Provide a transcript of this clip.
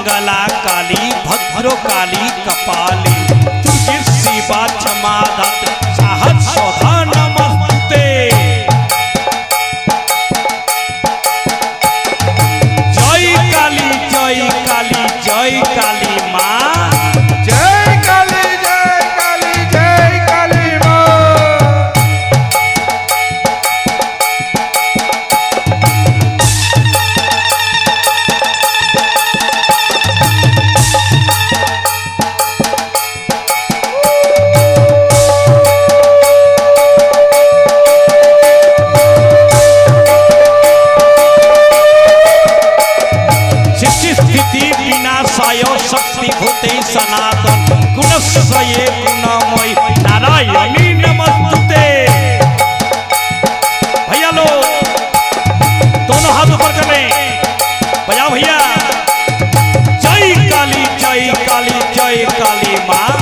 मंगला काली भद्र काली कपाली दुर्गे शिवा क्षमा धात्री साहस सौधा नमस्ते। जय काली जय काली जय काली माँ। जय काली जय काली जय काली माँ। शक्ति भूते सनातन गुणस्वये गुणमयी नारायणी नमस्ते। भैया लो दोनों हाथ ऊपर कर ले, बजाओ भैया। जय काली जय काली जय काली माँ।